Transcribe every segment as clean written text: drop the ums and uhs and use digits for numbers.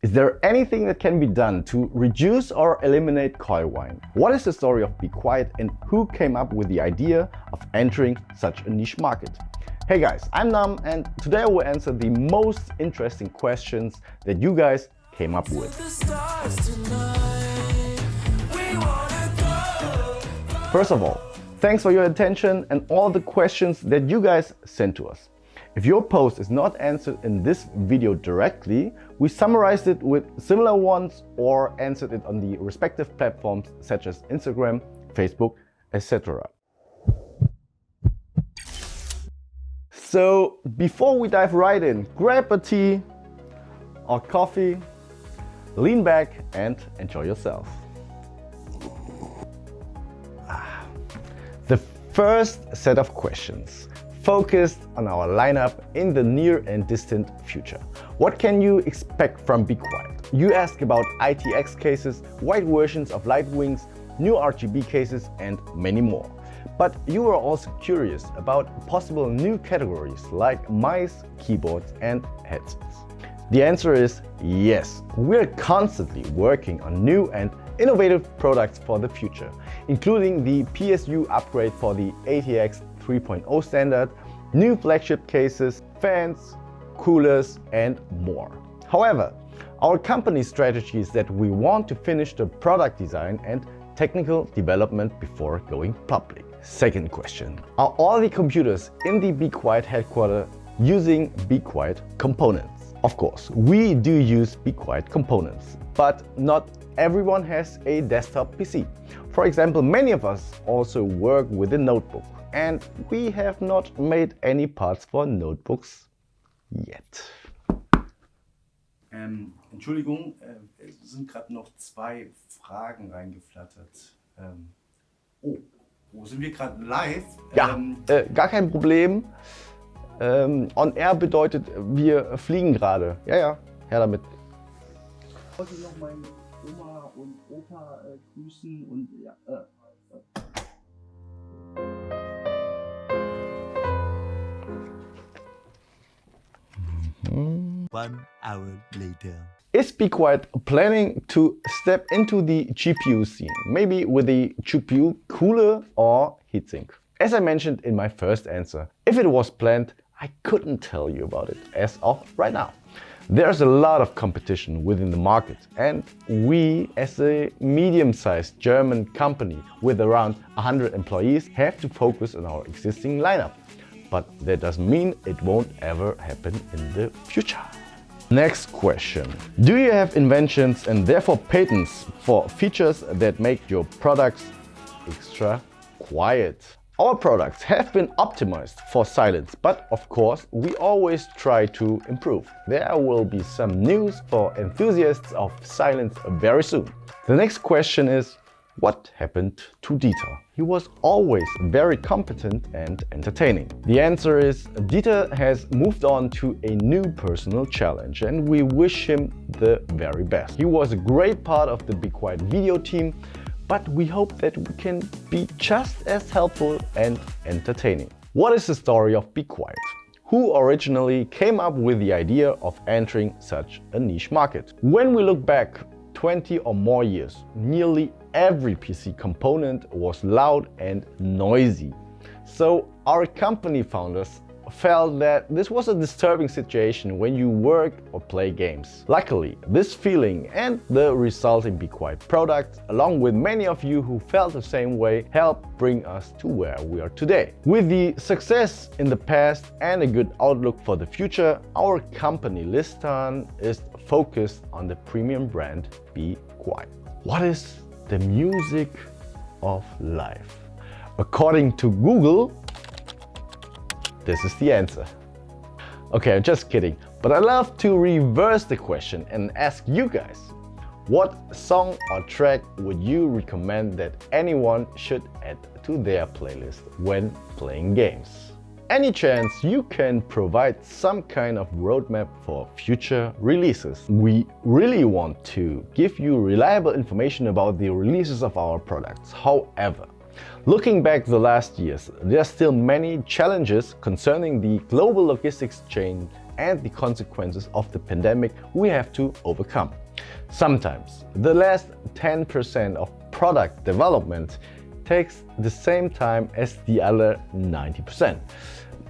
Is there anything that can be done to reduce or eliminate coil whine? What is the story of bequiet and who came up with the idea of entering such a niche market? Hey guys, I'm Nam and today I will answer the most interesting questions that you guys came up with. First of all, thanks for your attention and all the questions that you guys sent to us. If your post is not answered in this video directly, we summarized it with similar ones or answered it on the respective platforms such as Instagram, Facebook, etc. So before we dive right in, grab a tea or coffee, lean back and enjoy yourself. The first set of questions focused on our lineup in the near and distant future. What can you expect from bequiet? You ask about ITX cases, white versions of light wings, new RGB cases and many more. But you are also curious about possible new categories like mice, keyboards and headsets. The answer is yes. We're constantly working on new and innovative products for the future, including the PSU upgrade for the ATX 3.0 standard, new flagship cases, fans, coolers and more. However, our company strategy is that we want to finish the product design and technical development before going public. Second question, are all the computers in the bequiet headquarters using bequiet components? Of course, we do use bequiet components, but not everyone has a desktop PC. For example, many of us also work with a notebook and we have not made any parts for notebooks yet. Entschuldigung, es sind gerade noch zwei Fragen reingeflattert. Wo sind wir gerade live? Ja, gar kein Problem. On Air bedeutet, wir fliegen gerade. Ja, ja, her damit. Ich wollte noch meine Oma und Opa grüßen und ja. 1 hour later. Is bequiet planning to step into the GPU scene, maybe with a GPU cooler or heatsink? As I mentioned in my first answer, if it was planned, I couldn't tell you about it as of right now. There's a lot of competition within the market and we, as a medium-sized German company with around 100 employees, have to focus on our existing lineup. But that doesn't mean it won't ever happen in the future. Next question. Do you have inventions and therefore patents for features that make your products extra quiet? Our products have been optimized for silence, but of course we always try to improve. There will be some news for enthusiasts of silence very soon. The next question is, what happened to Dieter? He was always very competent and entertaining. The answer is Dieter has moved on to a new personal challenge and we wish him the very best. He was a great part of the bequiet video team, but we hope that we can be just as helpful and entertaining. What is the story of bequiet? Who originally came up with the idea of entering such a niche market? When we look back 20 or more years, nearly every PC component was loud and noisy. So our company founders felt that this was a disturbing situation when you work or play games. Luckily, this feeling and the resulting bequiet product, along with many of you who felt the same way, helped bring us to where we are today. With the success in the past and a good outlook for the future, our company Listan is focused on the premium brand bequiet. What is the music of life? According to Google, this is the answer. Okay, I'm just kidding, but I love to reverse the question and ask you guys, what song or track would you recommend that anyone should add to their playlist when playing games? Any chance you can provide some kind of roadmap for future releases? We really want to give you reliable information about the releases of our products. However, looking back the last years, there are still many challenges concerning the global logistics chain and the consequences of the pandemic we have to overcome. Sometimes the last 10% of product development takes the same time as the other 90%.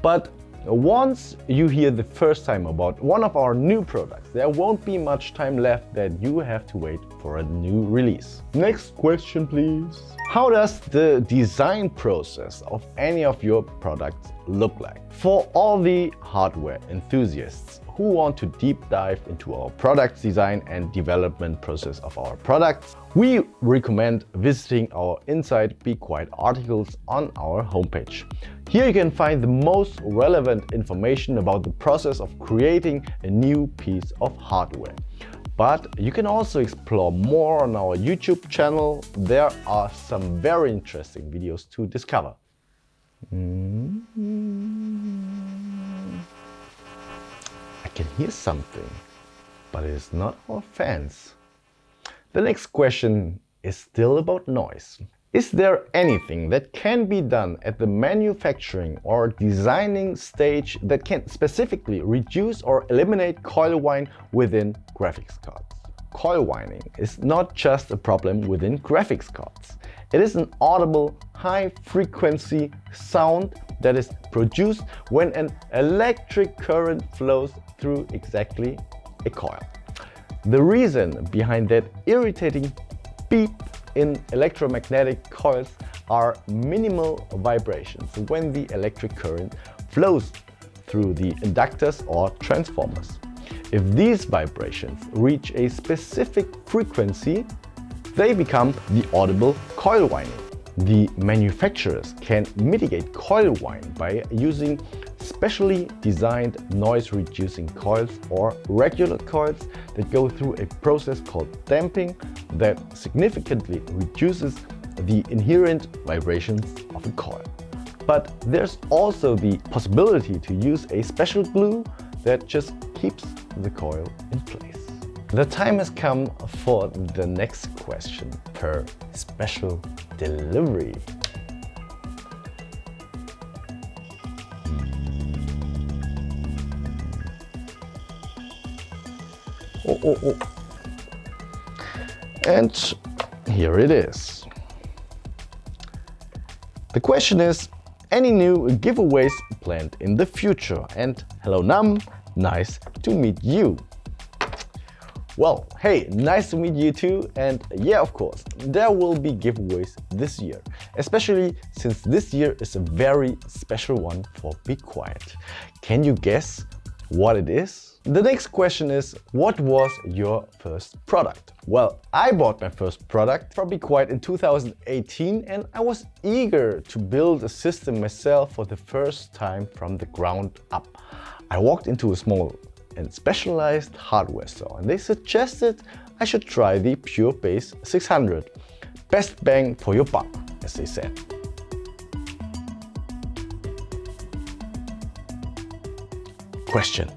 But once you hear the first time about one of our new products, there won't be much time left that you have to wait for a new release. Next question, please. How does the design process of any of your products look like? For all the hardware enthusiasts who want to deep dive into our product design and development process of our products, we recommend visiting our Inside Be Quiet articles on our homepage. Here you can find the most relevant information about the process of creating a new piece of hardware. But you can also explore more on our YouTube channel. There are some very interesting videos to discover. I can hear something, but it is not our fans. The next question is still about noise. Is there anything that can be done at the manufacturing or designing stage that can specifically reduce or eliminate coil whine within graphics cards? Coil whining is not just a problem within graphics cards. It is an audible, high-frequency sound that is produced when an electric current flows through exactly a coil. The reason behind that irritating beep in electromagnetic coils are minimal vibrations when the electric current flows through the inductors or transformers. If these vibrations reach a specific frequency, they become the audible coil whining. The manufacturers can mitigate coil whine by using specially designed noise-reducing coils or regular coils that go through a process called damping that significantly reduces the inherent vibrations of a coil. But there's also the possibility to use a special glue that just keeps the coil in place. The time has come for the next question per special delivery. Oh. And here it is. The question is, any new giveaways planned in the future? And hello Nam, nice to meet you. Well, hey, nice to meet you too. And yeah, of course, there will be giveaways this year, especially since this year is a very special one for Be Quiet. Can you guess what it is? The next question is, what was your first product? Well, I bought my first product from Be Quiet in 2018 and I was eager to build a system myself for the first time from the ground up. I walked into a small and specialized hardware store and they suggested I should try the Pure Base 600. Best bang for your buck, as they said. Question: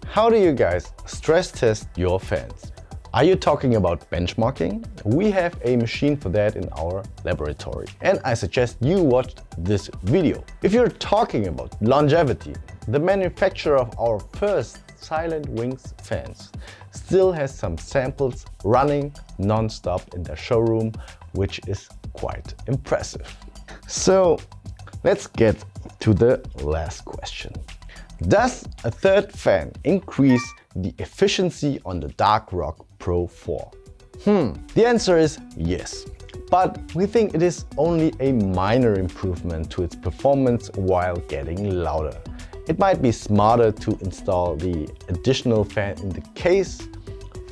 how do you guys stress test your fans? Are you talking about benchmarking? We have a machine for that in our laboratory and I suggest you watch this video. If you're talking about longevity, the manufacturer of our first Silent Wings fans still has some samples running non-stop in their showroom, which is quite impressive. So let's get to the last question. Does a third fan increase the efficiency on the Dark Rock Pro 4? The answer is yes, but we think it is only a minor improvement to its performance while getting louder. It might be smarter to install the additional fan in the case,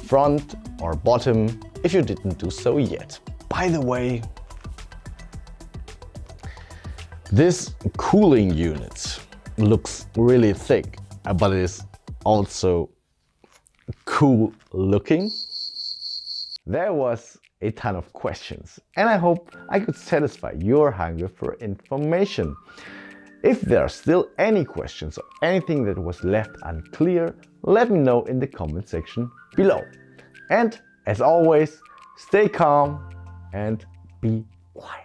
front or bottom, if you didn't do so yet. By the way, this cooling unit looks really thick, but it is also cool looking. There was a ton of questions and I hope I could satisfy your hunger for information. If there are still any questions or anything that was left unclear, let me know in the comment section below. And as always, stay calm and be quiet.